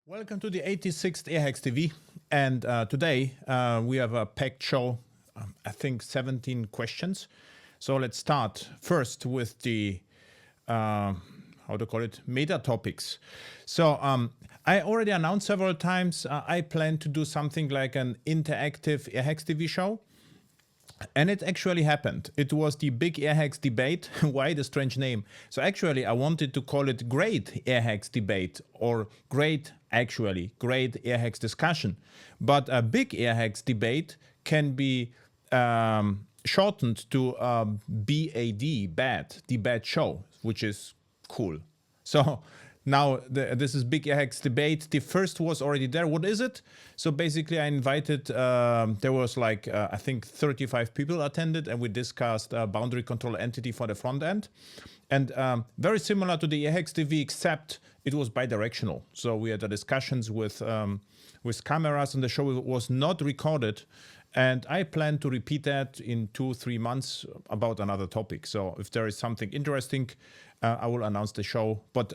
Welcome to the 86th Airhacks TV, and today we have a packed show. I think 17 questions. So let's start first with the how to call it, meta topics. So I already announced several times I plan to do something like an interactive Airhacks TV show. And it actually happened. It was the big Airhacks debate. Why the strange name? So actually, I wanted to call it Great Airhacks Debate or Great Airhacks Discussion. But a big Airhacks debate can be shortened to BAD, bad, the bad show, which is cool. So now this is big Airhacks debate. The first was already there. What is it? So basically I invited, there was like, I think 35 people attended, and we discussed boundary control entity for the front end. And very similar to the Airhacks TV, except it was bidirectional. So we had the discussions with cameras, and the show was not recorded. And I plan to repeat that in 2-3 months about another topic. So if there is something interesting, I will announce the show. But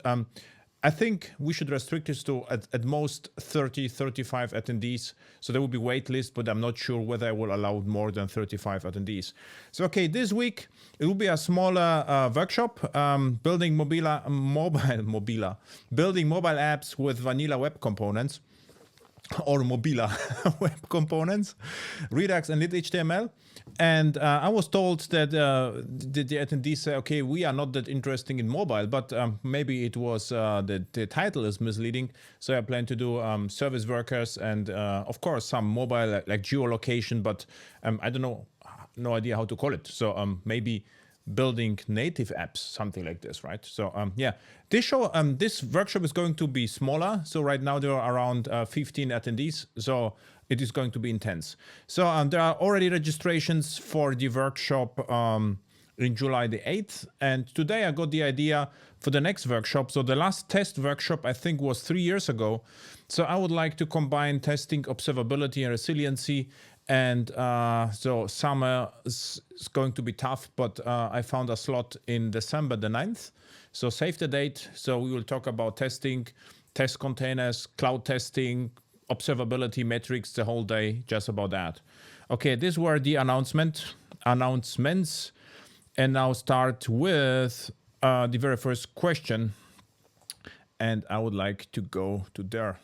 I think we should restrict this to at most 30-35 attendees. So there will be wait list, but I'm not sure whether I will allow more than 35 attendees. So okay, this week it will be a smaller workshop, building mobile apps with vanilla web components. Or Mobila web components, Redux and lit-HTML. And I was told that the attendees say, okay, we are not that interested in mobile, but maybe it was the title is misleading. So I plan to do service workers and of course some mobile like geolocation, but I don't know, no idea how to call it. So maybe building native apps, something like this, right? So yeah, this show, this workshop is going to be smaller. So right now there are around 15 attendees. So it is going to be intense. So there are already registrations for the workshop in July the 8th. And today I got the idea for the next workshop. So the last test workshop, I think, was 3 years ago. So I would like to combine testing, observability, and resiliency. And so summer is going to be tough, but I found a slot in December the 9th. So save the date. So we will talk about testing, test containers, cloud testing, observability metrics, the whole day, just about that. Okay, these were the announcements. And now start with the very first question. And I would like to go to there.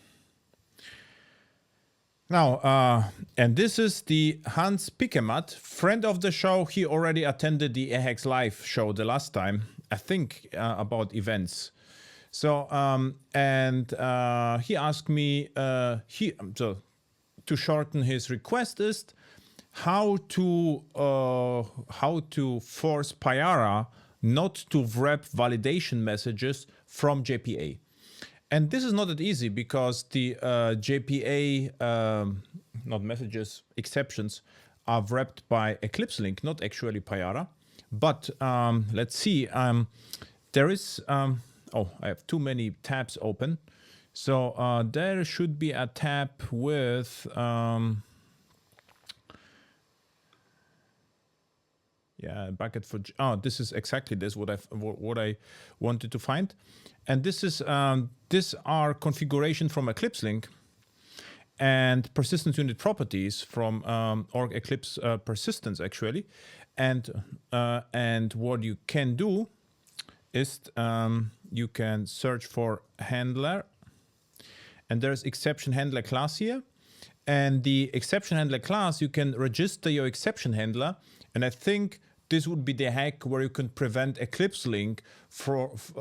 Now, and this is the Hans Pikemat, friend of the show. He already attended the Airhacks Live show the last time, I think, about events. So, and he asked me, so to shorten his request is how to force Payara not to wrap validation messages from JPA. And this is not that easy because the JPA, not messages, exceptions are wrapped by Eclipse link, not actually Payara. But let's see, there is, oh, I have too many tabs open. So there should be a tab with, yeah, bucket for, oh, this is exactly this, what I wanted to find. And this is, these are configuration from Eclipse link and persistence unit properties from org Eclipse persistence actually. And what you can do is you can search for handler, and there's exception handler class here. And the exception handler class, you can register your exception handler. And I think this would be the hack where you can prevent Eclipse link of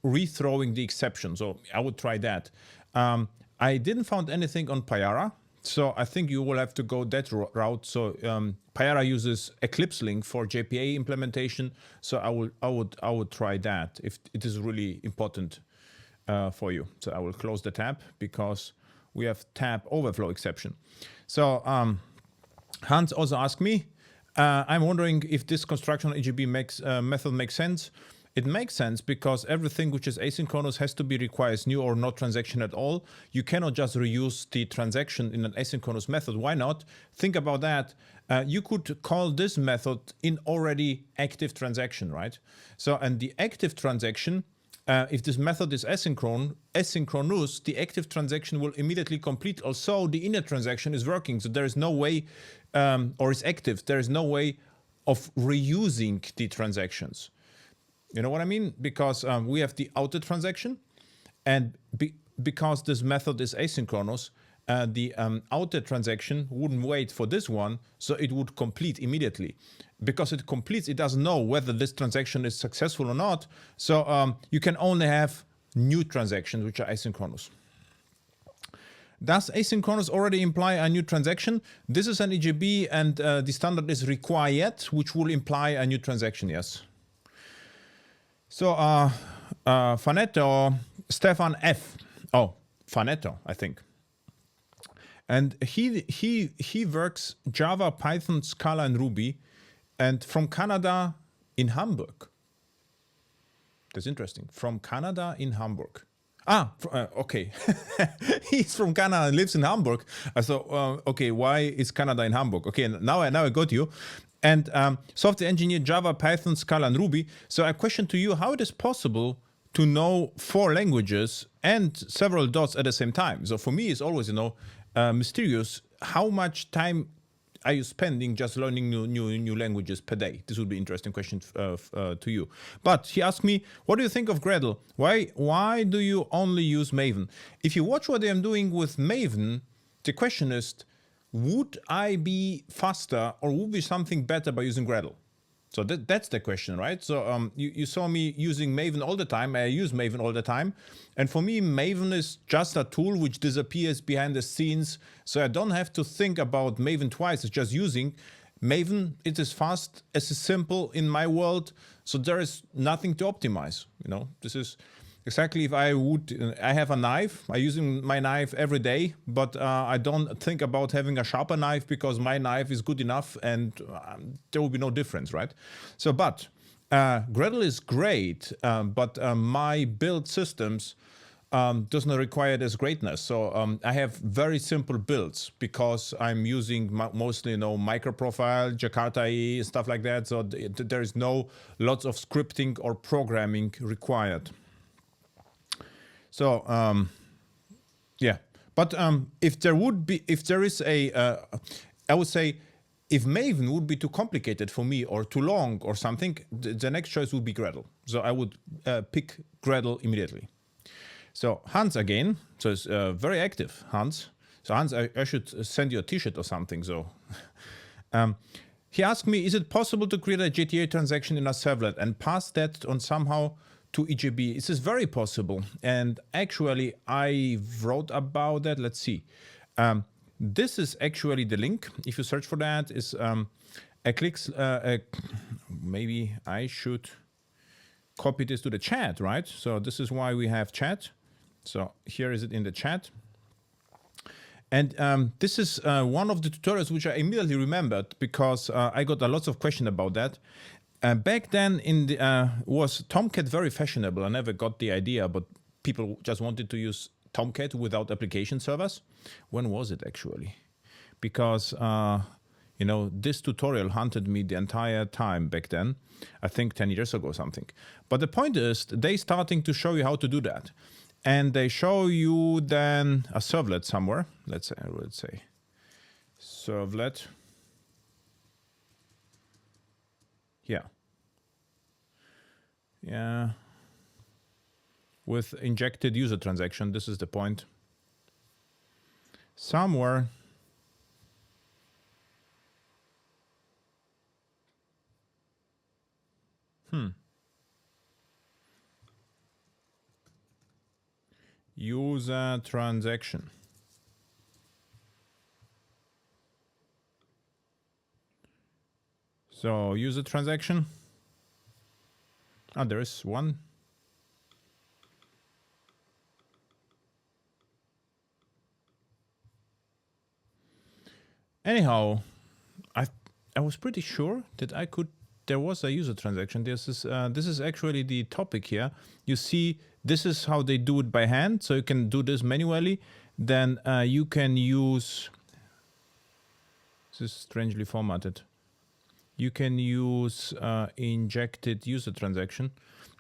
rethrowing the exception. So I would try that. I didn't find anything on Payara, so I think you will have to go that route. So Payara uses Eclipse link for JPA implementation. So I would try that if it is really important for you. So I will close the tab because we have tab overflow exception. So Hans also asked me, I'm wondering if this construction EGB method makes sense. It makes sense because everything which is asynchronous has to be requires new or not transaction at all. You cannot just reuse the transaction in an asynchronous method. Why not? Think about that. You could call this method in already active transaction, right? So, and the active transaction if this method is asynchronous, the active transaction will immediately complete. Also, the inner transaction is working, so there is no way, or is active. There is no way of reusing the transactions. You know what I mean? Because we have the outer transaction, and because this method is asynchronous, the outer transaction wouldn't wait for this one, so it would complete immediately. Because it completes, it doesn't know whether this transaction is successful or not, so you can only have new transactions which are asynchronous. Does asynchronous already imply a new transaction? This is an EJB, and the standard is required, which will imply a new transaction, yes. So Fanetto, Stefan F. Oh, Fanetto, I think. And he works Java, Python, Scala, and Ruby, and from Canada in Hamburg. That's interesting. From Canada in Hamburg. Okay. He's from Canada and lives in Hamburg. I thought, okay, why is Canada in Hamburg? Okay, now I got you. And software engineer, Java, Python, Scala, and Ruby. So a question to you: how it is possible to know 4 languages and several dots at the same time? So for me, it's always, mysterious. How much time are you spending just learning new languages per day? This would be an interesting question to you. But he asked me, what do you think of Gradle? Why do you only use Maven? If you watch what I am doing with Maven, the question is, would I be faster or would be something better by using Gradle? So that's the question, right? So you saw me using Maven all the time. I use Maven all the time. And for me, Maven is just a tool which disappears behind the scenes. So I don't have to think about Maven twice. It's just using Maven. It is fast, it is simple in my world. So there is nothing to optimize. This is exactly if I have a knife. I'm using my knife every day, but I don't think about having a sharper knife because my knife is good enough and there will be no difference, right? So, but Gradle is great, but my build systems does not require this greatness. So I have very simple builds because I'm using mostly, microprofile, Jakarta IE, stuff like that. So there is no lots of scripting or programming required. So, yeah, but if there is a, I would say, if Maven would be too complicated for me or too long or something, the next choice would be Gradle. So I would pick Gradle immediately. So Hans again, so it's very active, Hans. So Hans, I should send you a t-shirt or something. So he asked me, is it possible to create a JTA transaction in a servlet and pass that on somehow to EJB? This is very possible, and actually I wrote about that. Let's see. This is actually the link. If you search for that, is maybe I should copy this to the chat, right? So this is why we have chat. So here is it in the chat. And this is one of the tutorials which I immediately remembered because I got a lot of questions about that. Back then, was Tomcat very fashionable? I never got the idea, but people just wanted to use Tomcat without application servers. When was it actually? Because this tutorial hunted me the entire time back then. I think 10 years ago or something. But the point is, they starting to show you how to do that, and they show you then a servlet somewhere. Let's say servlet. Yeah. With injected user transaction, this is the point. Somewhere. User transaction. So user transaction. There is one. Anyhow, I was pretty sure that there was a user transaction. This is actually the topic here. You see, this is how they do it by hand. So you can do this manually. Then you can use. This is strangely formatted. You can use injected user transaction.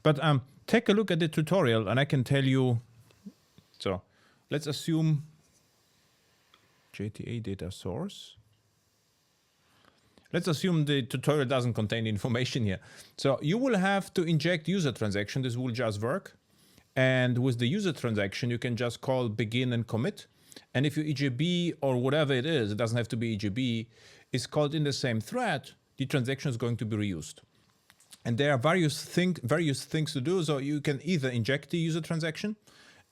But take a look at the tutorial and I can tell you. So let's assume JTA data source. Let's assume the tutorial doesn't contain information here. So you will have to inject user transaction. This will just work. And with the user transaction, you can just call begin and commit. And if your EJB or whatever it is, it doesn't have to be EJB, is called in the same thread, the transaction is going to be reused. And there are various things to do. So you can either inject the user transaction.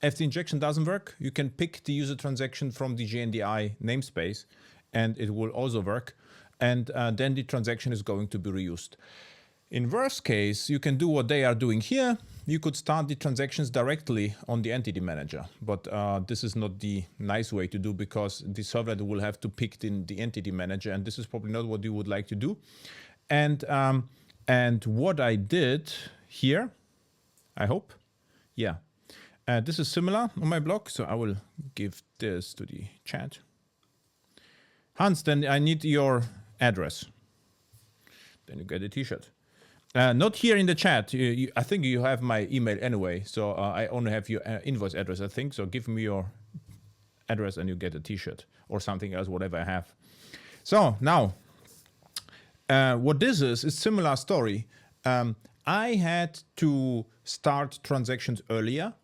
If the injection doesn't work, you can pick the user transaction from the JNDI namespace, and it will also work. And then the transaction is going to be reused. In worst case, you can do what they are doing here. You could start the transactions directly on the entity manager, but this is not the nice way to do because the servlet will have to pick in the entity manager, and this is probably not what you would like to do. And what I did here, I hope, yeah, this is similar on my blog, so I will give this to the chat. Hans, then I need your address. Then you get a t-shirt. Not here in the chat. I think you have my email anyway, so I only have your invoice address, I think. So give me your address and you get a t-shirt or something else, whatever I have. So now, what this is similar story. I had to start transactions earlier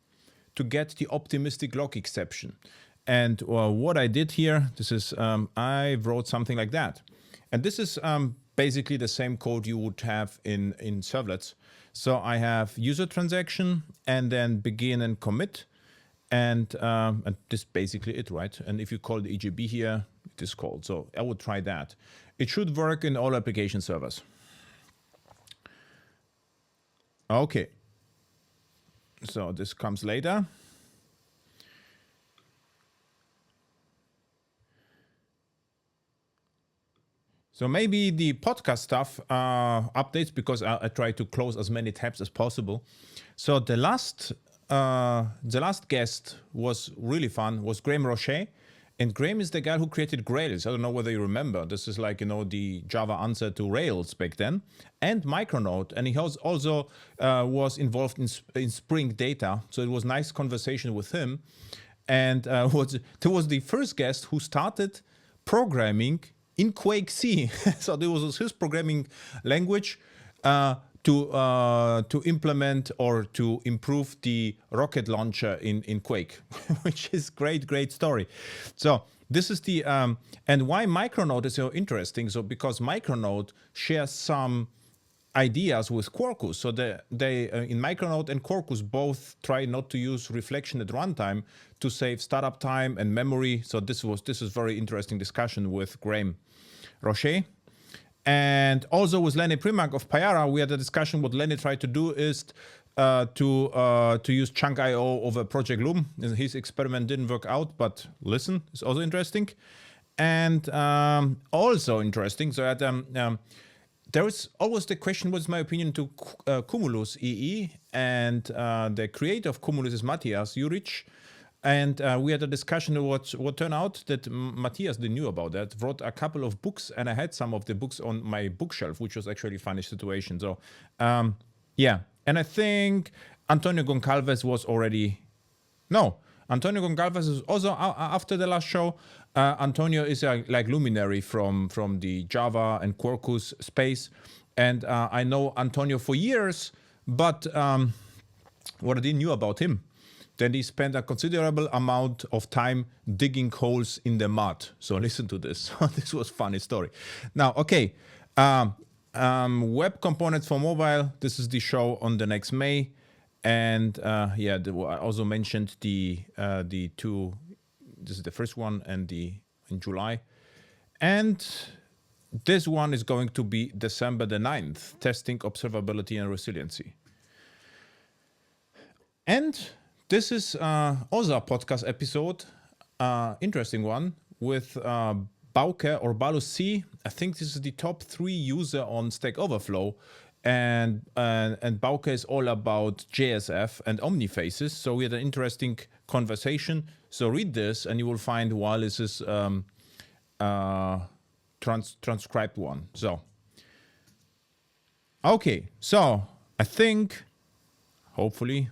to get the optimistic lock exception. And what I did here, this is, I wrote something like that. And this is basically the same code you would have in servlets. So I have user transaction and then begin and commit. And this is basically it, right? And if you call the EJB here, it is called. So I would try that. It should work in all application servers. Okay. So this comes later. So maybe the podcast stuff updates because I try to close as many tabs as possible. So the last guest was really fun, was Graham Roche. And Graham is the guy who created Grails. I don't know whether you remember. This is like, the Java answer to Rails back then. And Micronaut. And he also was involved in Spring Data. So it was a nice conversation with him. And there was the first guest who started programming in Quake C. So this was his programming language to implement or to improve the rocket launcher in Quake, which is great story. So this is the and why Micronaut is so interesting. So because Micronaut shares some ideas with Quarkus. So they in Micronaut and Quarkus both try not to use reflection at runtime to save startup time and memory. So this is very interesting discussion with Graham Roche. And also with Lenny Primack of Payara, we had a discussion. What Lenny tried to do is to use chunk.io over Project Loom. His experiment didn't work out, but listen, it's also interesting. And also interesting, so that there is always the question, what's my opinion to Cumulus EE? And the creator of Cumulus is Matthias Juric. And we had a discussion of what turned out that Matthias didn't knew about that, wrote a couple of books, and I had some of the books on my bookshelf, which was actually a funny situation. So, yeah. And I think Antonio Goncalves was already... No, Antonio Goncalves is also after the last show. Antonio is like luminary from the Java and Quarkus space. And I know Antonio for years, but what I didn't know about him, then he spent a considerable amount of time digging holes in the mud. So listen to this. This was a funny story. Now, okay, web components for mobile. This is the show on the next May. And yeah, I also mentioned the two. This is the first one and in July. And this one is going to be December the 9th, testing observability and resiliency. And this is also a podcast episode, interesting one, with Bauke or Balus C. I think this is the top 3 user on Stack Overflow. And Bauke is all about JSF and omnifaces. So we had an interesting conversation. So read this and you will find why this is transcribed one. So, okay, so I think hopefully.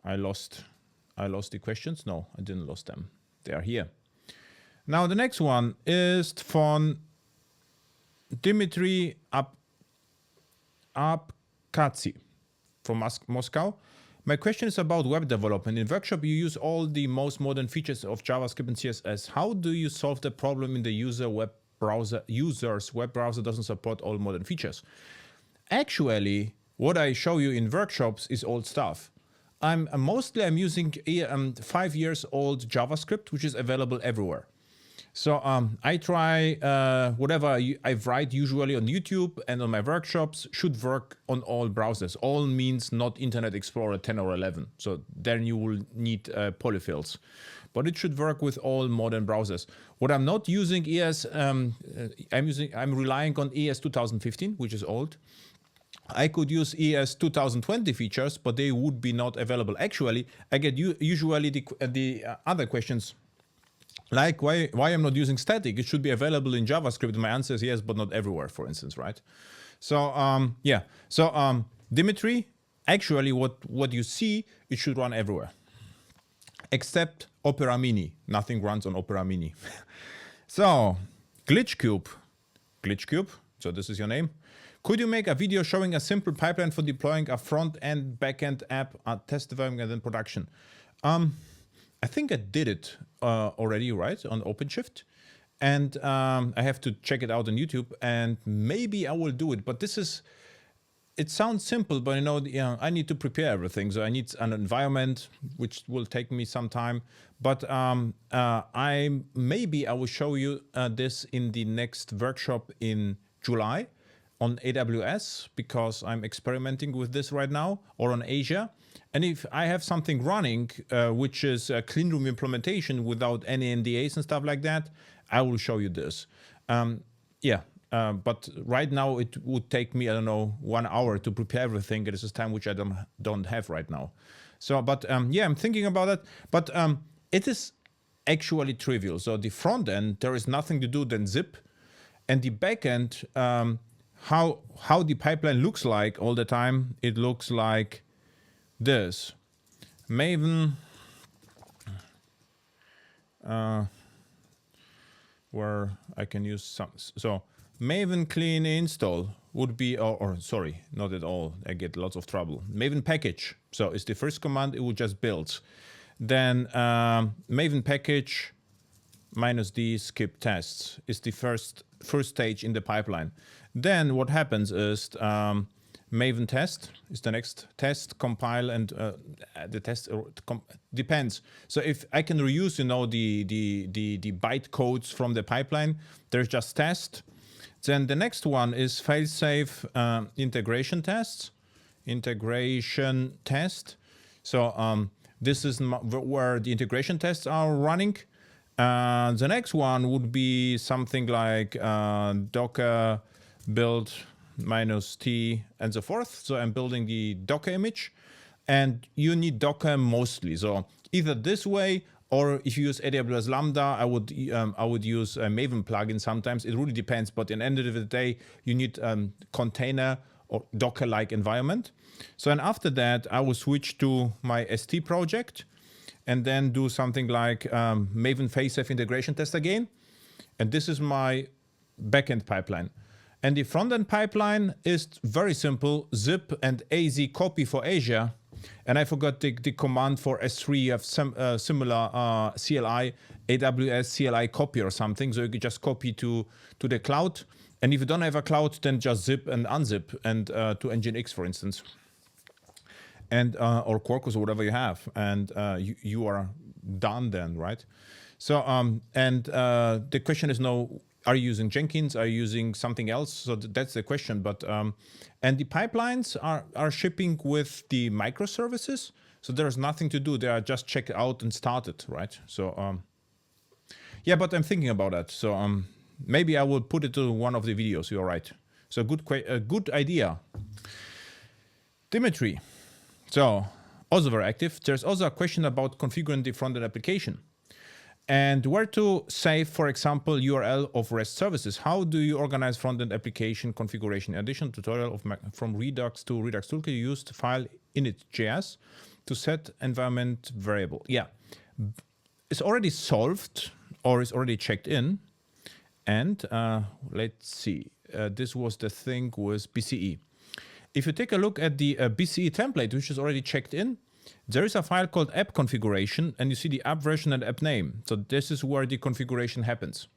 I lost the questions. No, I didn't lose them. They are here. Now the next one is from Dmitry Apkatsi from Moscow. My question is about web development. In Workshop, you use all the most modern features of JavaScript and CSS. How do you solve the problem in the user's web browser doesn't support all modern features? Actually, what I show you in workshops is old stuff. I'm using 5 years old JavaScript, which is available everywhere. So I try whatever I write usually on YouTube and on my workshops should work on all browsers. All means not Internet Explorer 10 or 11. So then you will need polyfills. But it should work with all modern browsers. What I'm not using is I'm relying on ES 2015, which is old. I could use ES 2020 features, but they would be not available. Actually, I get usually the other questions. Like why I'm not using static? It should be available in JavaScript. My answer is yes, but not everywhere, for instance, right? So yeah. So Dimitri, actually what you see, it should run everywhere. Except Opera Mini. Nothing runs on Opera Mini. So GlitchCube, so this is your name. Could you make a video showing a simple pipeline for deploying a front-end, back-end app, test development, and then production? I think I did it already, right, on OpenShift. And I have to check it out on YouTube, and maybe I will do it. But it sounds simple, but I need to prepare everything. So I need an environment, which will take me some time. But maybe I will show you this in the next workshop in July on AWS, because I'm experimenting with this right now, or on Azure. And if I have something running, which is a clean room implementation without any NDAs and stuff like that, I will show you this. But right now it would take me, I don't know, 1 hour to prepare everything. This is time which I don't have right now. So, but yeah, I'm thinking about it. But it is actually trivial. So the front end, there is nothing to do than zip. And the back end, how the pipeline looks like all the time, it looks like this. Maven, where I can use some. So Maven clean install would be, or sorry, not at all. I get lots of trouble. Maven package. So it's the first command. It would just build. Then Maven package -d skip tests is the first stage in the pipeline. Then what happens is Maven test is the next test, compile, and the test depends. So if I can reuse, the bytecodes from the pipeline, there's just test. Then the next one is failsafe integration tests. Integration test. So this is where the integration tests are running. The next one would be something like Docker build -t and so forth. So I'm building the Docker image, and you need Docker mostly. So either this way, or if you use AWS Lambda, I would use a Maven plugin sometimes. It really depends, but at the end of the day, you need container or Docker-like environment. So and after that, I will switch to my ST project and then do something like Maven failsafe integration test again. And this is my backend pipeline. And the front-end pipeline is very simple, zip and AZ copy for Azure. And I forgot the command for S3. You have some similar CLI, AWS CLI copy or something. So you can just copy to the cloud. And if you don't have a cloud, then just zip and unzip and to Nginx, for instance. And or Quarkus or whatever you have. And you are done then, right? So, the question is no, are you using Jenkins? Are you using something else? So that's the question. But and the pipelines are shipping with the microservices. So there's nothing to do. They are just checked out and started, right? So yeah, but I'm thinking about that. So maybe I will put it to one of the videos. You're right. So good idea, Dimitri. So also very active. There's also a question about configuring the front-end application. And where to save, for example, URL of REST services. How do you organize front-end application configuration? In addition, tutorial of from Redux to Redux Toolkit, you used file init.js to set environment variable. Yeah, it's already solved or is already checked in. And let's see, this was the thing with BCE. If you take a look at the BCE template, which is already checked in, there is a file called app configuration, and you see the app version and app name. So this is where the configuration happens.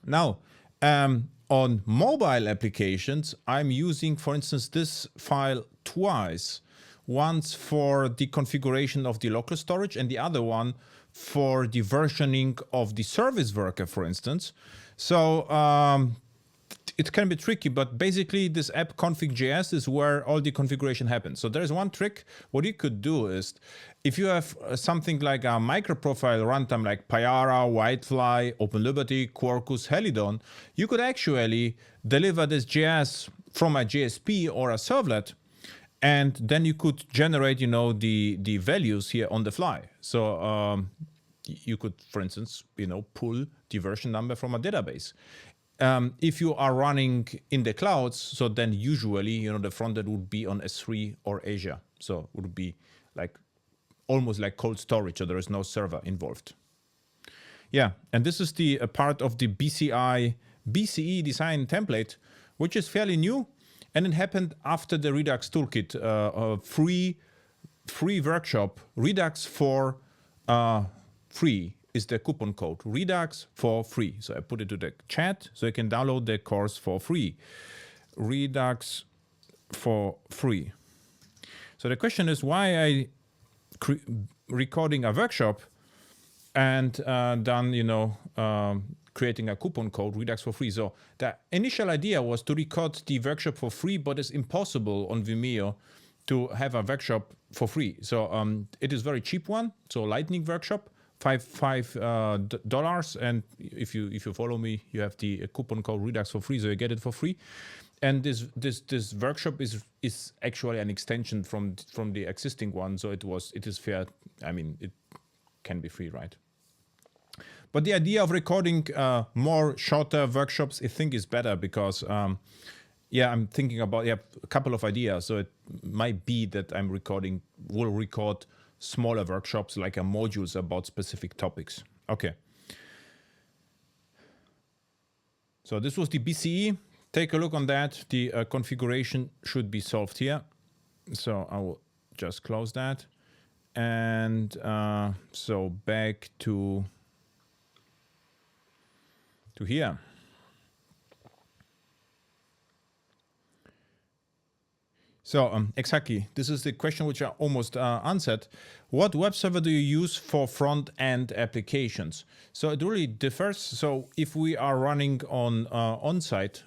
Now, on mobile applications, I'm using, for instance, this file twice. Once for the configuration of the local storage and the other one for the versioning of the service worker, for instance. So it can be tricky, but basically this app config.js is where all the configuration happens. So there's one trick. What you could do is, if you have something like a microprofile runtime like Payara, Whitefly, OpenLiberty, Quarkus, Helidon, you could actually deliver this JS from a JSP or a servlet, and then you could generate, the values here on the fly. So you could, for instance, pull the version number from a database. If you are running in the clouds, so then usually, the frontend would be on S3 or Azure. So it would be like almost like cold storage, so there is no server involved. Yeah, and this is the part of the BCE design template, which is fairly new, and it happened after the Redux Toolkit free workshop. Redux for free is the coupon code, Redux for free. So I put it to the chat so you can download the course for free. Redux for free. So the question is why I recording a workshop and then creating a coupon code, Redux for free. So the initial idea was to record the workshop for free, but it's impossible on Vimeo to have a workshop for free. So it is very cheap one. So Lightning workshop, $5, and if you follow me, you have the coupon code Redux for free, so you get it for free. And this workshop is actually an extension from the existing one, so it is fair. I mean, it can be free, right? But the idea of recording more shorter workshops, I think, is better because I'm thinking about a couple of ideas. So it might be that will record smaller workshops like modules about specific topics. Okay. So this was the BCE. Take a look on that. The configuration should be solved here. So I will just close that. And so back to here. So exactly, this is the question which I almost answered. What web server do you use for front-end applications? So it really differs. So if we are running on-site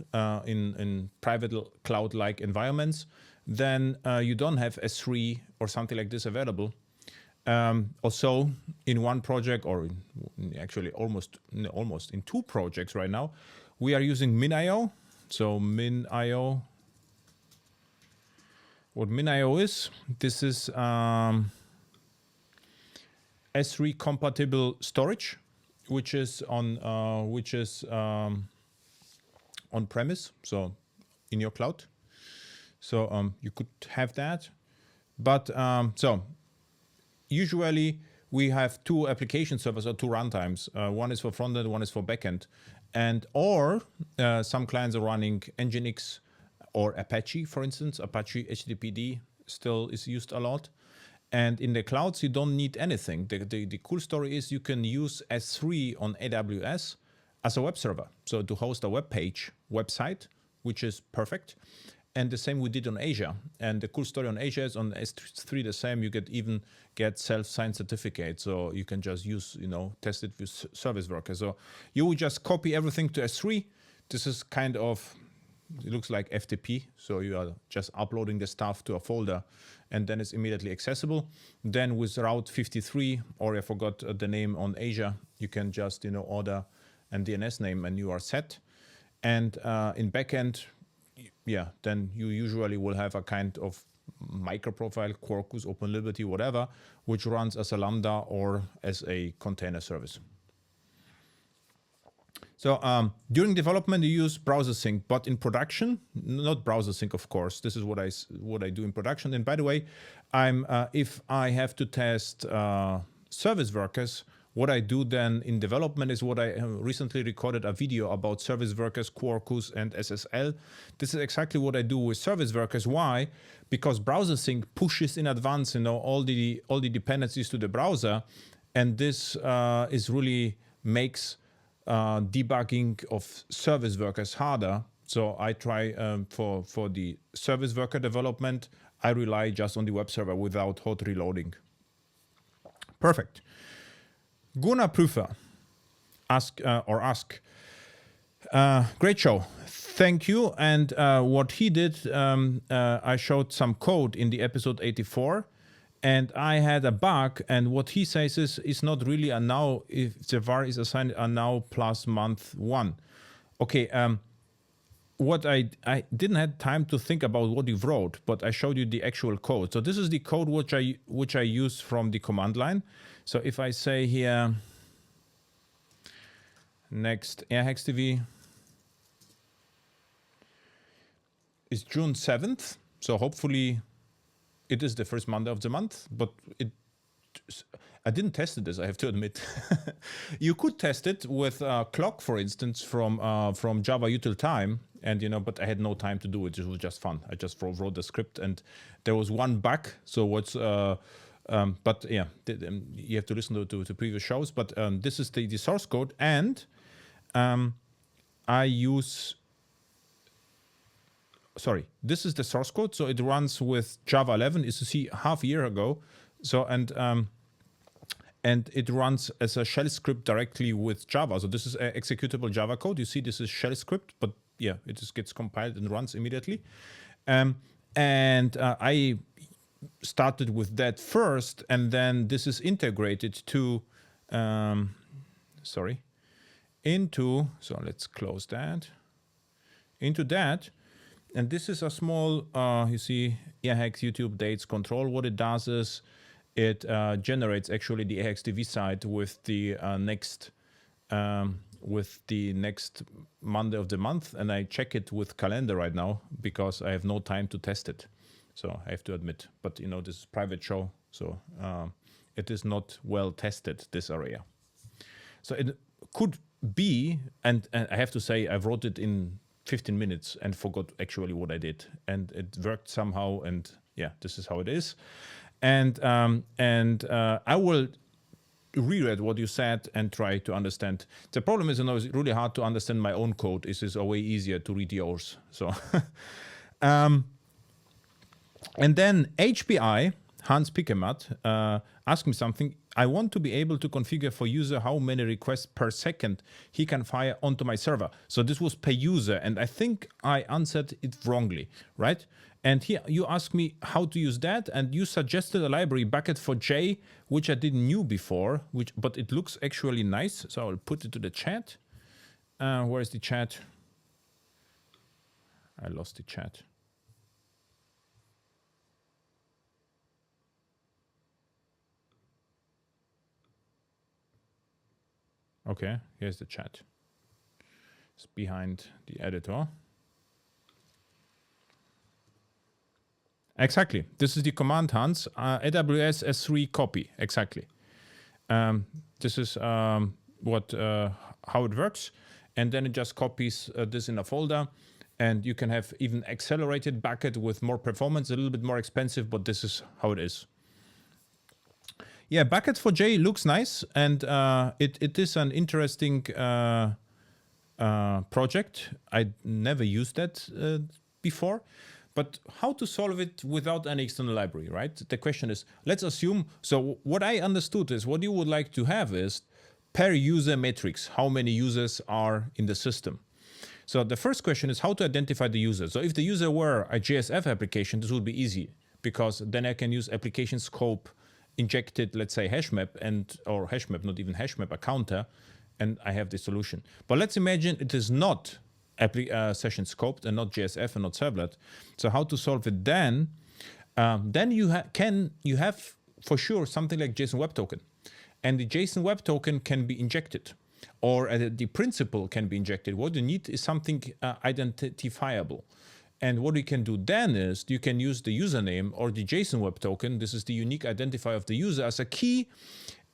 in private cloud-like environments, then you don't have S3 or something like this available. Also, in one project, or actually almost in two projects right now, we are using MinIO. So MinIO. What MinIO is, this is S3 compatible storage, which is on premise, so in your cloud. So you could have that, but so usually we have two application servers or two runtimes. One is for frontend, one is for backend, or some clients are running Nginx or Apache, for instance. Apache HTTPD still is used a lot. And in the clouds, you don't need anything. The cool story is you can use S3 on AWS as a web server. So to host a website, which is perfect. And the same we did on Azure. And the cool story on Azure is on S3 the same. You even get self-signed certificate. So you can just use, test it with service workers. So you would just copy everything to S3. This is kind of, it looks like FTP. So you are just uploading the stuff to a folder and then it's immediately accessible. Then with Route 53, or I forgot the name on Azure, you can just, order and DNS name and you are set. And in backend, then you usually will have a kind of microprofile, Quarkus, OpenLiberty, whatever, which runs as a Lambda or as a container service. So during development, you use browser sync, but in production, not browser sync, of course. This is what I do in production. And by the way, if I have to test service workers, what I do then in development is what I recently recorded a video about service workers, Quarkus, and SSL. This is exactly what I do with service workers. Why? Because browser sync pushes in advance, all the dependencies to the browser, and this is really makes debugging of service workers harder. So I try for the service worker development, I rely just on the web server without hot reloading. Perfect. Gunnar Prüfer ask, great show. Thank you. And what he did, I showed some code in the episode 84. And I had a bug, and what he says is not really a now if the var is assigned a now plus month 1. Okay, what I didn't have time to think about what you wrote, but I showed you the actual code. So this is the code which I use from the command line. So if I say here next AirHexTV is June 7th, so hopefully it is the first Monday of the month, but I didn't test this, I have to admit. You could test it with clock, for instance, from Java util time, and but I had no time to do it. It was just fun. I just wrote the script, and there was one bug. So what's but yeah, you have to listen to previous shows. But this is the source code, and I use. Sorry, this is the source code, so it runs with Java 11. As you see, half a year ago. So and it runs as a shell script directly with Java. So this is executable Java code. You see, this is shell script, but yeah, it just gets compiled and runs immediately. And I started with that first, and then this is integrated to into. So let's close that. Into that. And this is a small, you see, AirHex YouTube dates control. What it does is it generates actually the AirHexTV site with the next Monday of the month, and I check it with calendar right now because I have no time to test it. So I have to admit, but this is private show, so it is not well tested, this area. So it could be, and I have to say I wrote it in 15 minutes and forgot actually what I did, and it worked somehow, and yeah, this is how it is. And I will reread what you said and try to understand. The problem is, it's really hard to understand my own code. It is way easier to read yours. So, and then HBI Hans Pickemat asked me something. I want to be able to configure for user how many requests per second he can fire onto my server. So this was per user, and I think I answered it wrongly, right? And here you asked me how to use that, and you suggested a library Bucket4J, which I didn't knew before, but it looks actually nice. So I'll put it to the chat. Where is the chat? I lost the chat. Okay, here's the chat. It's behind the editor. Exactly. This is the command, Hans. AWS S3 copy. Exactly. This is how it works. And then it just copies this in a folder. And you can have even accelerated bucket with more performance, a little bit more expensive, but this is how it is. Yeah, Bucket4J looks nice, and it is an interesting project. I never used that before, but how to solve it without any external library, right? The question is, let's assume, so what I understood is what you would like to have is per user metrics, how many users are in the system. So the first question is how to identify the user. So if the user were a JSF application, this would be easy, because then I can use application scope, injected, let's say, hashmap, or hashmap, not even hashmap, a counter, and I have the solution. But let's imagine it is not session scoped and not JSF and not servlet. So how to solve it then? Then you have for sure something like JSON Web Token, and the JSON Web Token can be injected. or the principal can be injected. What you need is something identifiable. And what you can do then is you can use the username or the JSON Web Token. This is the unique identifier of the user as a key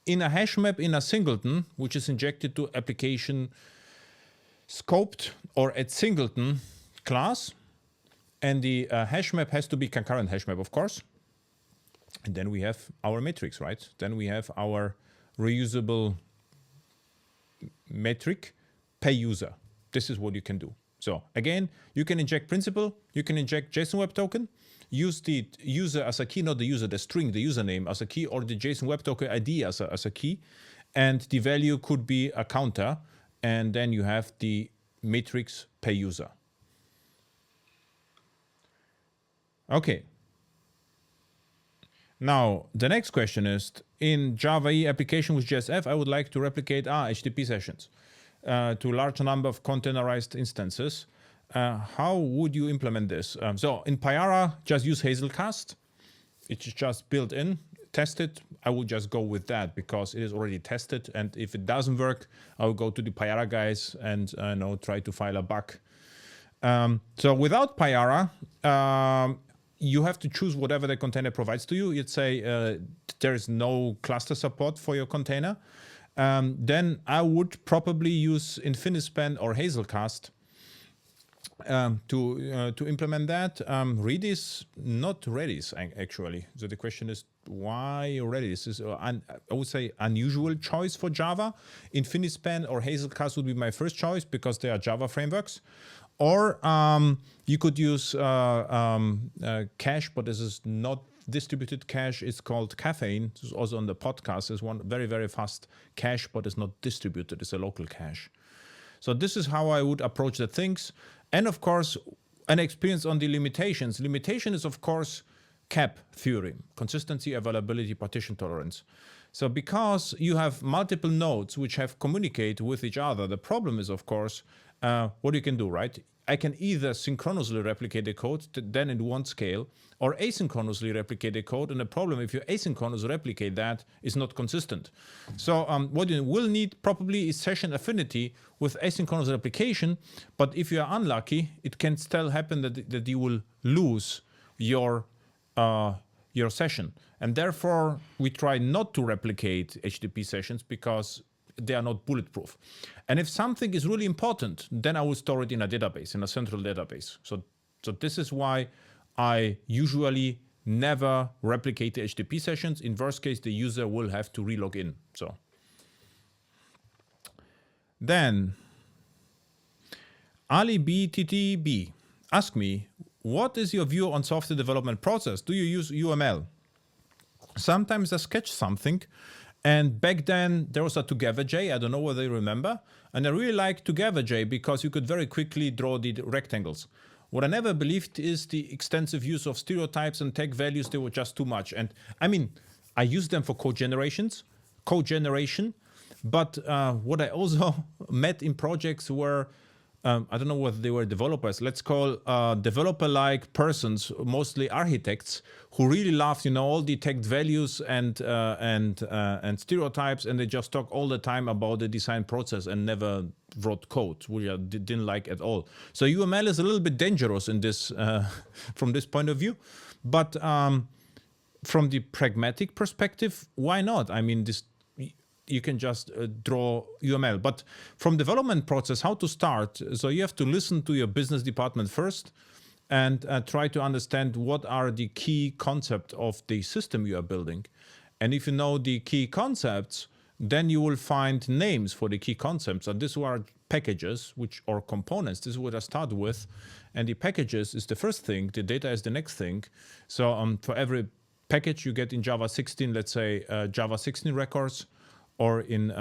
in a hash map in a singleton, which is injected to application scoped or at singleton class. And the hash map has to be concurrent hash map, of course. And then we have our metrics, right? Then we have our reusable metric per user. This is what you can do. So again, you can inject principal, you can inject JSON Web Token, use the user as a key, not the user, the string, the username as a key, or the JSON Web Token ID as a key. And the value could be a counter. And then you have the matrix per user. Okay. Now, the next question is, in Java EE application with JSF, I would like to replicate HTTP sessions to a large number of containerized instances. How would you implement this? So in Payara, just use Hazelcast. It's just built in, test it. I would just go with that because it is already tested. And if it doesn't work, I will go to the Payara guys and try to file a bug. So without Payara, you have to choose whatever the container provides to you. You'd say there is no cluster support for your container. Then I would probably use Infinispan or Hazelcast to implement that. Redis, not Redis actually. So the question is, why Redis? Is I would say unusual choice for Java. Infinispan or Hazelcast would be my first choice because they are Java frameworks. Or you could use cache, but this is not distributed cache. It's called Caffeine. This is also on the podcast. It's one very, very fast cache, but it's not distributed. It's a local cache. So this is how I would approach the things. And of course, an experience on the limitations. Limitation is, of course, CAP theorem, consistency, availability, partition tolerance. So because you have multiple nodes which have communicate with each other, the problem is, of course, what you can do, right? I can either synchronously replicate the code, then it won't scale, or asynchronously replicate the code. And the problem, if you asynchronously replicate that, is not consistent. So what you will need probably is session affinity with asynchronous replication. But if you are unlucky, it can still happen that you will lose your session. And therefore, we try not to replicate HTTP sessions because they are not bulletproof. And if something is really important, then I will store it in a database, in a central database. So this is why I usually never replicate the HTTP sessions. In worst case, the user will have to relog in. So then Ali BTTB asked me, what is your view on software development process? Do you use UML? Sometimes I sketch something. And back then, there was a TogetherJ. I don't know whether you remember. And I really like TogetherJ because you could very quickly draw the rectangles. What I never believed is the extensive use of stereotypes and tag values. They were just too much. And I mean, I use them for code generation. But what I also met in projects were, I don't know whether they were developers, let's call developer-like persons, mostly architects, who really loved, all the tagged values and stereotypes, and they just talk all the time about the design process and never wrote code, which I didn't like at all. So UML is a little bit dangerous in this, from this point of view, but from the pragmatic perspective, why not? I mean, you can just draw UML. But from development process, how to start? So you have to listen to your business department first and try to understand what are the key concepts of the system you are building. And if you know the key concepts, then you will find names for the key concepts. And these are packages or components. This is what I start with. And the packages is the first thing. The data is the next thing. So for every package you get in Java 16, let's say Java 16 records, or in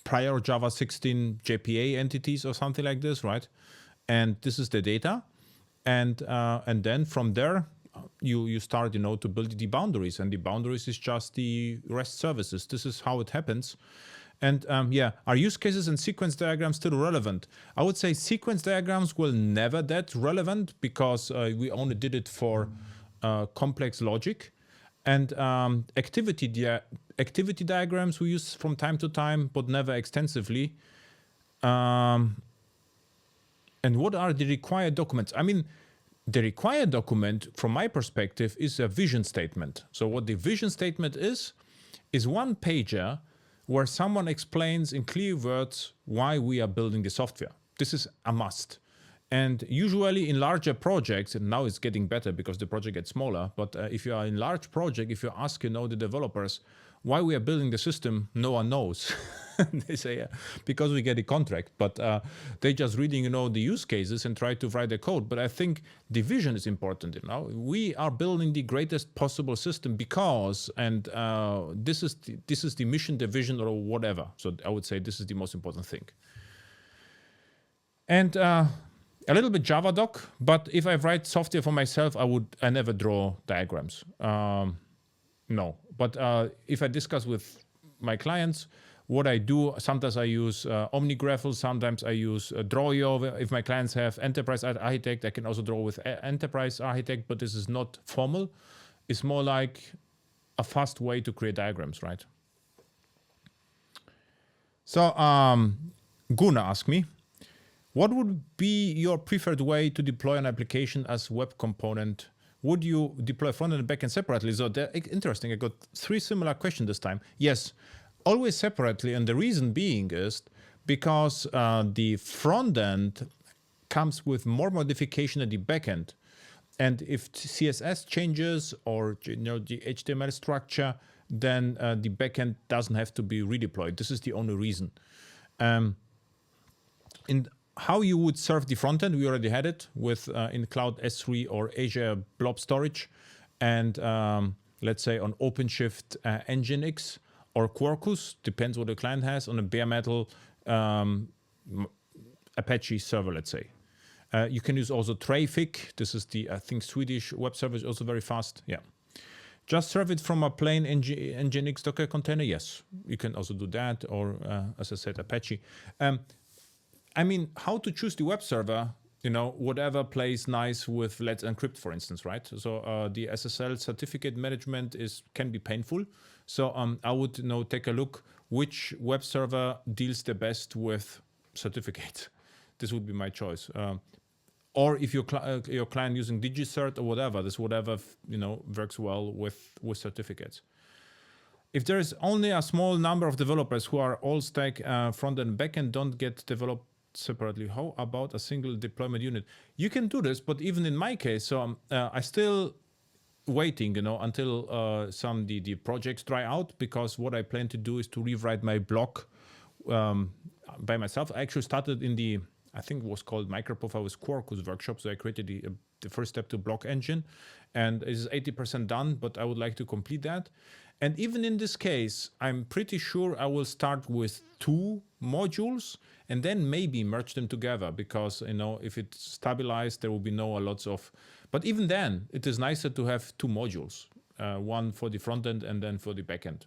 prior Java 16 JPA entities or something like this, right? And this is the data, and then from there you start, to build the boundaries, and the boundaries is just the REST services. This is how it happens. And are use cases and sequence diagrams still relevant? I would say sequence diagrams will never that relevant because we only did it for complex logic. And activity diagrams we use from time to time, but never extensively. And what are the required documents? I mean, the required document, from my perspective, is a vision statement. So what the vision statement is one pager where someone explains in clear words why we are building the software. This is a must. And usually in larger projects, and now it's getting better because the project gets smaller, but if you are in large project, if you ask, the developers why we are building the system, no one knows. They say, because we get a contract, but they just reading, the use cases and try to write the code. But I think the vision is important, We are building the greatest possible system because, and this is the mission, the vision, or whatever. So I would say this is the most important thing. And a little bit Java doc, but if I write software for myself, I never draw diagrams. No, but if I discuss with my clients, what I do, sometimes I use OmniGraffle, sometimes I use Drawio. If my clients have Enterprise Architect, I can also draw with Enterprise Architect, but this is not formal. It's more like a fast way to create diagrams, right? So Gunnar asked me, what would be your preferred way to deploy an application as web component? Would you deploy front end and back end separately? So interesting. I got 3 similar questions this time. Yes, always separately. And the reason being is because the front end comes with more modification than the back end. And if CSS changes or the HTML structure, then the backend doesn't have to be redeployed. This is the only reason. In how you would serve the front end, we already had it with in Cloud S3 or Azure Blob Storage, and let's say on OpenShift Nginx or Quarkus, depends what the client has, on a bare metal Apache server, let's say. You can use also Traefik. This is the, I think, Swedish web server, is also very fast. Yeah. Just serve it from a plain Nginx Docker container. Yes, you can also do that, or as I said, Apache. I mean, how to choose the web server? Whatever plays nice with Let's Encrypt, for instance, right? So the SSL certificate management can be painful. So I would take a look which web server deals the best with certificate. This would be my choice. Or if your client using DigiCert or whatever, whatever works well with certificates. If there is only a small number of developers who are all stack front and back end, don't get developed separately, how about a single deployment unit? You can do this, but even in my case, so I still waiting, until the projects dry out, because what I plan to do is to rewrite my blog by myself. I actually started in the, I think it was called Microprofile with Quarkus workshop. So I created the first step to block engine, and it is 80% done, but I would like to complete that. And even in this case, I'm pretty sure I will start with 2 modules and then maybe merge them together, because if it's stabilized, there will be lots of. But even then, it is nicer to have 2 modules, one for the front end and then for the back end.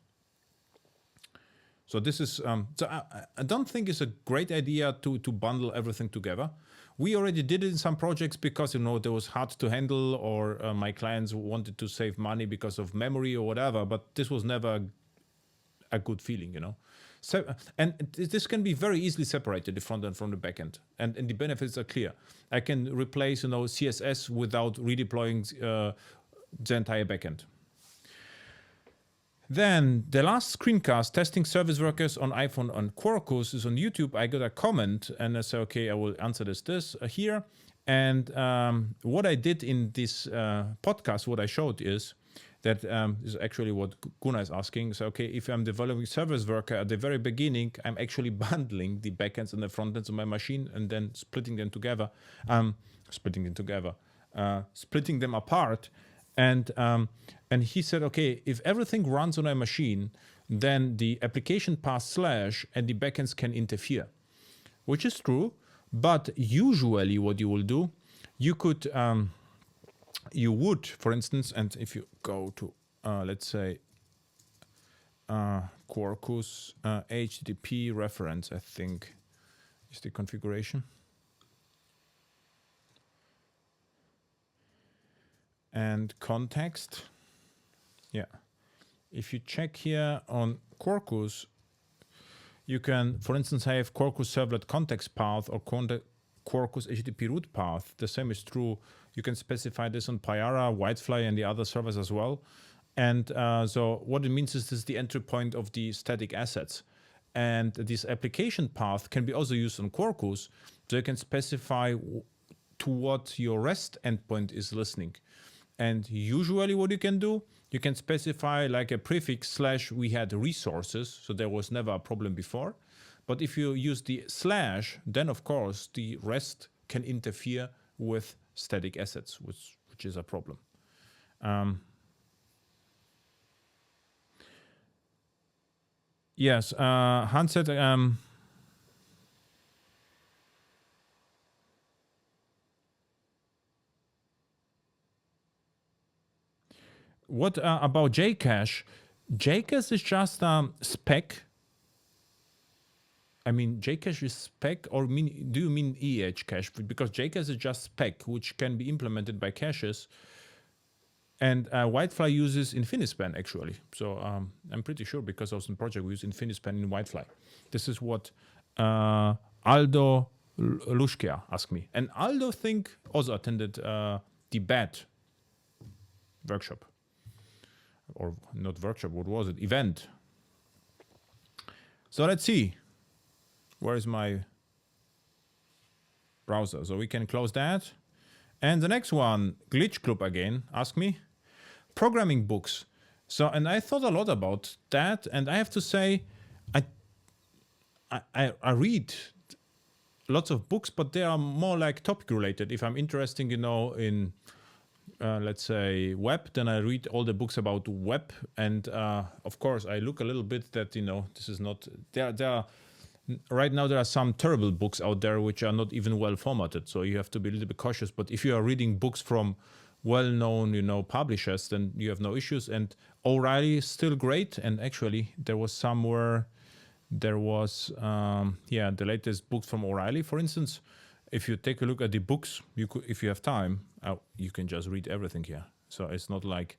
So this is. So I don't think it's a great idea to bundle everything together. We already did it in some projects because it was hard to handle, or my clients wanted to save money because of memory or whatever. But this was never a good feeling, So, and this can be very easily separated, the front end from the back end, and the benefits are clear. I can replace CSS without redeploying the entire backend. Then the last screencast, testing service workers on iPhone on Quarkus, is on YouTube. I got a comment and I said, okay, I will answer this here. And what I did in this podcast, what I showed is that is actually what Gunnar is asking. So, okay, if I'm developing service worker at the very beginning, I'm actually bundling the backends and the frontends on my machine and then splitting them apart. And he said, okay, if everything runs on a machine, then the application pass / and the backends can interfere, which is true. But usually what you will do, you would, for instance, and if you go to, let's say, Quarkus HTTP reference, I think is the configuration. And context. Yeah. If you check here on Quarkus, you can, for instance, have Quarkus servlet context path or Quarkus HTTP root path. The same is true. You can specify this on Payara, Whitefly, and the other servers as well. And so what it means is this is the entry point of the static assets. And this application path can be also used on Quarkus. So you can specify to what your REST endpoint is listening. And usually what you can do, you can specify like a prefix / we had resources, so there was never a problem before. But if you use the /, then of course the REST can interfere with static assets, which is a problem. Yes, Hans said, what about JCache? JCache is just spec. I mean, JCache is spec, or do you mean EH cache? Because JCache is just spec, which can be implemented by caches. And Whitefly uses Infinispan, actually. So I'm pretty sure because I was in project, we use Infinispan in Whitefly. This is what Aldo Lushkia asked me. And Aldo, I think, also attended the BAT workshop. Or not workshop, what was it? Event. So let's see. Where is my browser? So we can close that. And the next one, Glitch Club again, ask me. Programming books. So, and I thought a lot about that. And I have to say, I read lots of books, but they are more like topic related. If I'm interested, in let's say web, then I read all the books about web. And of course, I look a little bit that, this is not, there are, right now there are some terrible books out there which are not even well formatted. So you have to be a little bit cautious. But if you are reading books from well-known, publishers, then you have no issues. And O'Reilly is still great. And actually, there was somewhere, the latest books from O'Reilly, for instance. If you take a look at the books, if you have time, you can just read everything here. So it's not like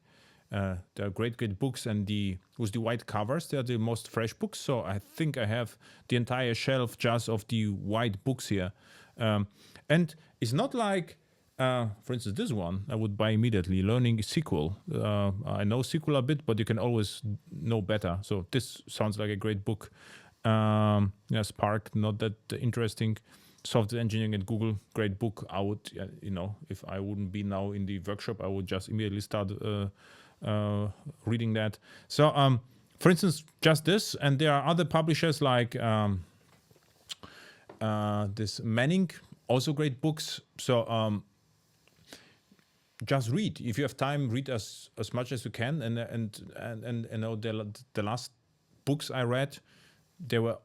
there are great books, and with the white covers, they are the most fresh books. So I think I have the entire shelf just of the white books here. And it's not like, for instance, this one I would buy immediately. Learning SQL. I know SQL a bit, but you can always know better. So this sounds like a great book. Spark, not that interesting. Software engineering at Google, great book. I would, if I wouldn't be now in the workshop, I would just immediately start reading that. So, for instance, just this, and there are other publishers like this Manning, also great books. So just read. If you have time, read as much as you can. And the last books I read, they were.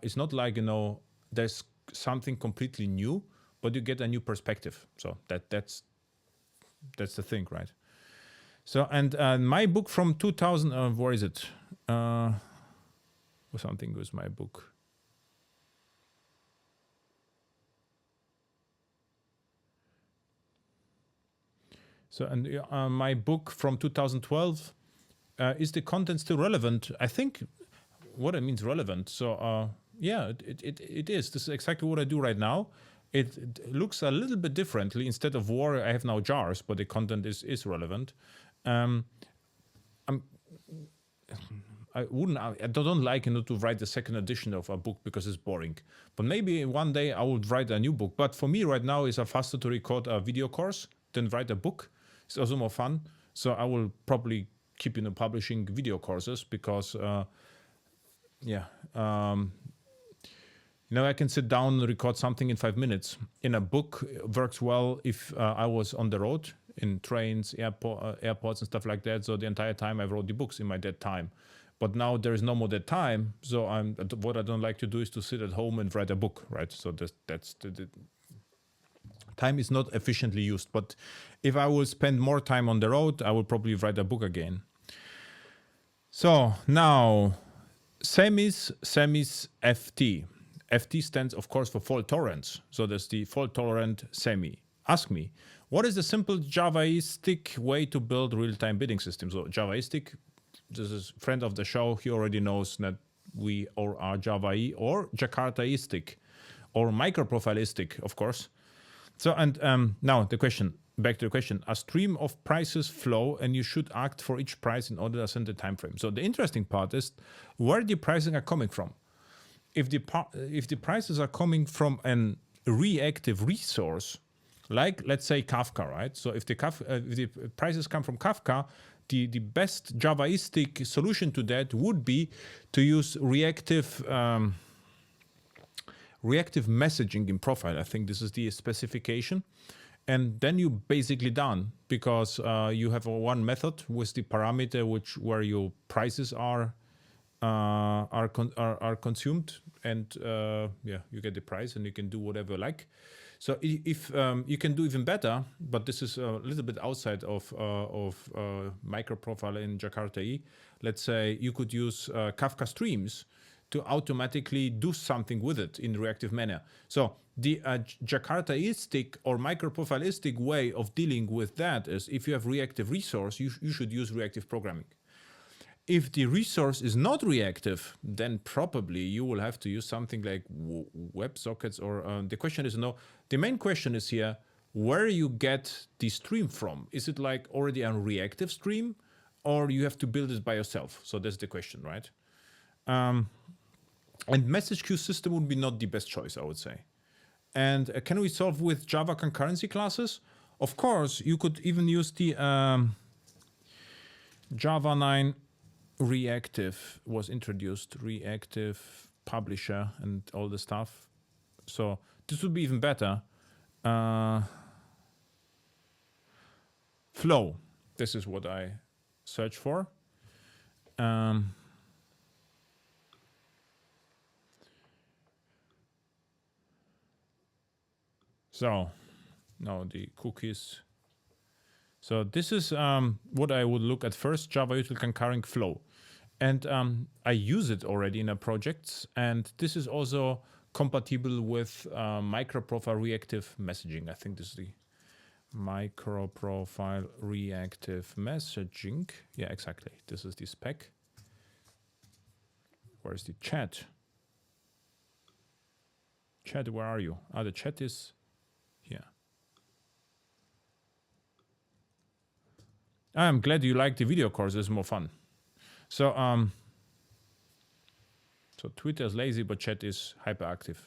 It's not like there's something completely new, but you get a new perspective. So that's the thing, right? So, and my book from 2000, where is it? Something with my book. So, and my book from 2012, is the content still relevant? I think what it means relevant. So, yeah, it is. This is exactly what I do right now. It looks a little bit differently. Instead of war, I have now jars, but the content is relevant. I don't like to write the second edition of a book because it's boring. But maybe one day I would write a new book. But for me right now, it's faster to record a video course than write a book. It's also more fun. So I will probably keep publishing video courses because I can sit down and record something in 5 minutes. In a book, it works well if I was on the road, in trains, airports and stuff like that. So the entire time I wrote the books in my dead time. But now there is no more dead time. So what I don't like to do is to sit at home and write a book, right? So that's the time is not efficiently used. But if I will spend more time on the road, I will probably write a book again. So now, SEMIS FT. FT stands, of course, for fault tolerance. So there's the fault tolerant SEMI. Ask me, What is the simple Javaistic way to build real-time bidding systems? So Javaistic, this is friend of the show. He already knows that we or are Java-y or Jakartaistic or microprofilistic, of course. So, and now the question, back to the question, a stream of prices flow and you should act for each price in order to send the time frame. So the interesting part is where the pricing are coming from. If the prices are coming from an reactive resource, like let's say Kafka, right? So if the prices come from Kafka, the best Javaistic solution to that would be to use reactive messaging in profile. I think this is the specification. And then you basically done, because you have one method with the parameter where your prices are consumed, and yeah, you get the price and you can do whatever you like. So if you can do even better, but this is a little bit outside of microprofile in Jakarta. Let's say you could use Kafka streams to automatically do something with it in reactive manner. So the Jakartaistic or microprofilistic way of dealing with that is if you have reactive resource, you should use reactive programming. If the resource is not reactive, then probably you will have to use something like WebSockets or the question is the main question is here, where you get the stream from. Is it like already a reactive stream or you have to build it by yourself? So that's the question, right? And message queue system would be not the best choice, I would say. And can we solve with Java concurrency classes? Of course, you could even use the Java 9 reactive was introduced, reactive publisher and all the stuff. So this would be even better. Flow, this is what I search for. So now the cookies. So this is what I would look at first, Java util concurring flow. And I use it already in a project. And this is also compatible with microprofile reactive messaging. I think this is the microprofile reactive messaging. Yeah, exactly. This is the spec. Where's the chat? Chat, where are you? Ah, the chat is here. I'm glad you like the video course. It's more fun. So, so Twitter is lazy, but chat is hyperactive,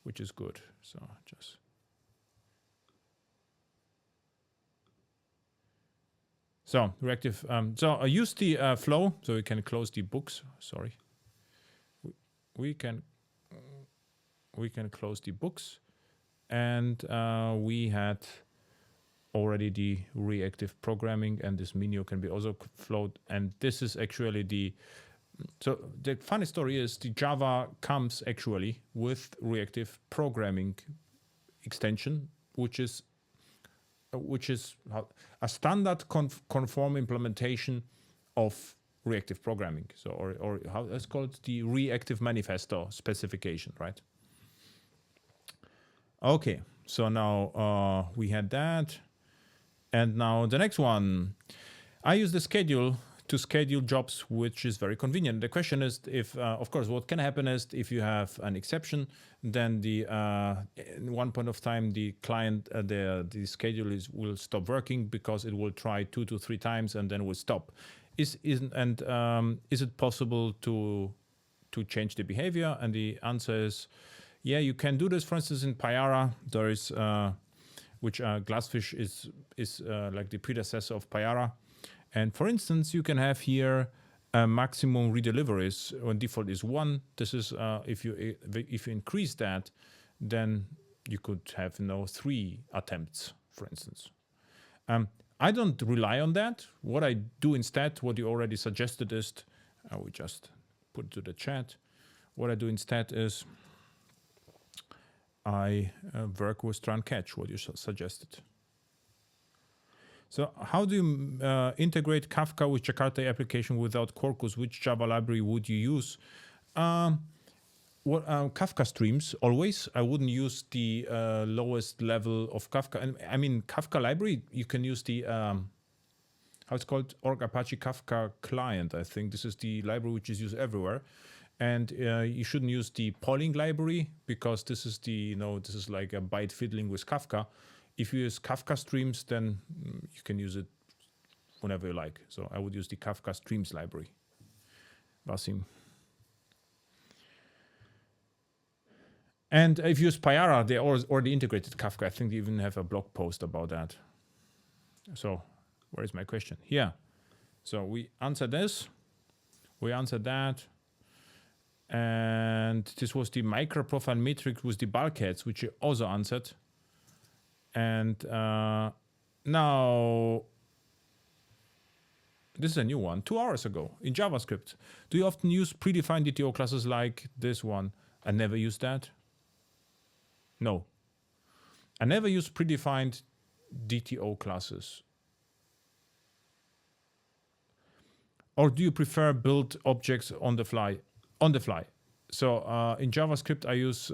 which is good. So just. So reactive. So I use the flow, so we can close the books. Sorry. We can close the books, and we had already the reactive programming, and this menu can be also flowed. And this is actually so the funny story is the Java comes actually with reactive programming extension, which is a standard conform implementation of reactive programming. So or how let's call it the reactive manifesto specification, right? Okay, so now we had that. And now the next one, I use the schedule to schedule jobs, which is very convenient. The question is if, of course, what can happen is if you have an exception, then in one point of time, the client, the schedule will stop working because it will try 2 to 3 times and then will stop. Is it possible to change the behavior? And the answer is, yeah, you can do this. For instance, in Payara, there is which Glassfish is like the predecessor of Payara. And for instance, you can have here maximum redeliveries when default is 1. This is if you increase that, then you could have 3 attempts, for instance. I don't rely on that. What I do instead, what you already suggested is, I will just put it to the chat. What I do instead is I work with try and catch, what you suggested. So how do you integrate Kafka with Jakarta application without Quarkus? Which Java library would you use? what Kafka streams always. I wouldn't use the lowest level of Kafka. And I mean, Kafka library, you can use the how it's called, Org Apache Kafka client. I think this is the library which is used everywhere. And you shouldn't use the polling library, because this is the, this is like a byte fiddling with Kafka. If you use Kafka streams, then you can use it whenever you like. So I would use the Kafka streams library. Wasim. And if you use Payara, they already integrated Kafka. I think they even have a blog post about that. So where is my question? Here. So we answered this. We answered that. And this was the micro profile metric with the bulkheads, which you also answered. And now this is a new one, 2 hours ago in JavaScript. Do you often use predefined DTO classes like this one? I never use that. No. I never use predefined DTO classes. Or do you prefer build objects on the fly? On the fly. So in JavaScript, I use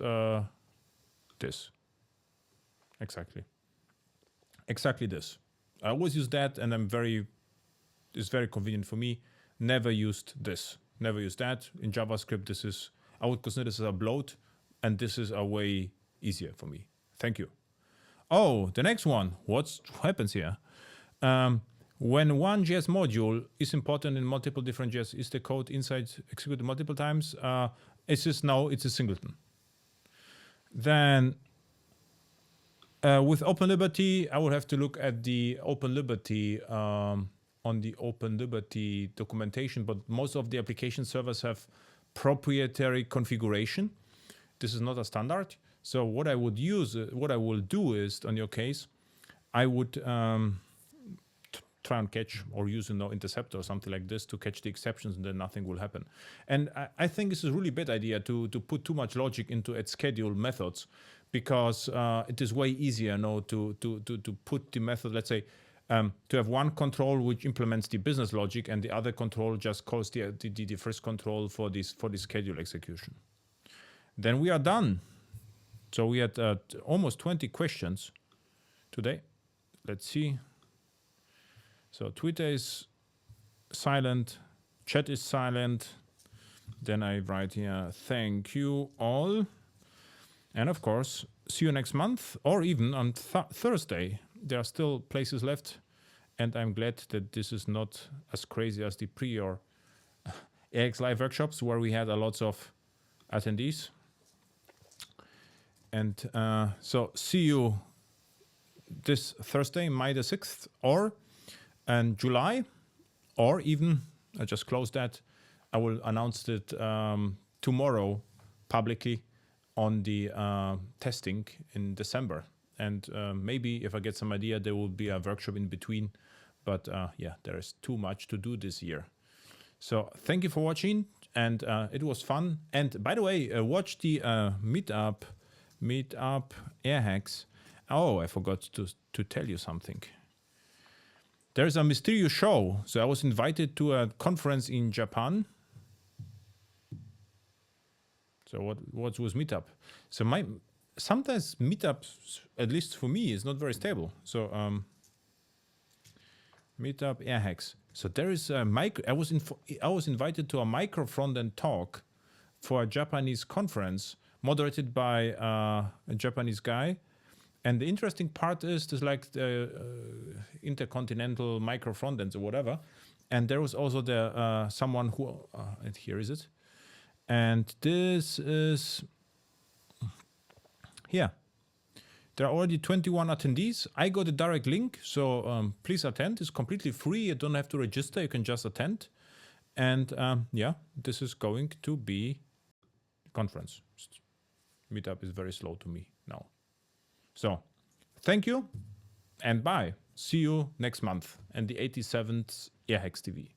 this. Exactly. Exactly this. I always use that, and it's very convenient for me. Never used this. Never used that. In JavaScript, this is, I would consider this as a bloat, and this is a way easier for me. Thank you. Oh, the next one. What happens here? When one JS module is important in multiple different JS, is the code inside executed multiple times? It's just no, it's a singleton. Then with OpenLiberty, I would have to look at the OpenLiberty on the OpenLiberty documentation, but most of the application servers have proprietary configuration. This is not a standard. So what I would use, what I will do is, on your case, I would try and catch or use interceptor or something like this to catch the exceptions, and then nothing will happen. And I think this is a really bad idea to put too much logic into at schedule methods, because it is way easier to put the method, let's say, to have one control which implements the business logic, and the other control just calls the first control for the schedule execution. Then we are done. So we had almost 20 questions today. Let's see. So Twitter is silent, chat is silent. Then I write here, thank you all. And of course, see you next month, or even on Thursday. There are still places left. And I'm glad that this is not as crazy as the pre or AX Live workshops, where we had a lot of attendees. And so see you this Thursday, May the 6th, or in July, or even, I just closed that, I will announce it tomorrow publicly on the testing in December. And maybe if I get some idea, there will be a workshop in between. But yeah, there is too much to do this year. So thank you for watching, and it was fun. And by the way, watch the meetup Airhacks. Oh, I forgot to tell you something. There's a mysterious show. So I was invited to a conference in Japan. So what was meetup? So sometimes meetups, at least for me, is not very stable. So meetup Airhacks. So there is a I was invited to a micro frontend talk for a Japanese conference moderated by a Japanese guy. And the interesting part is there's like the intercontinental micro frontends or whatever. And there was also someone who, and here is it. And this is here. There are already 21 attendees. I got a direct link, so please attend. It's completely free. You don't have to register. You can just attend. And yeah, this is going to be a conference. Meetup is very slow to me now. So thank you and bye. See you next month and the 87th Airhacks TV.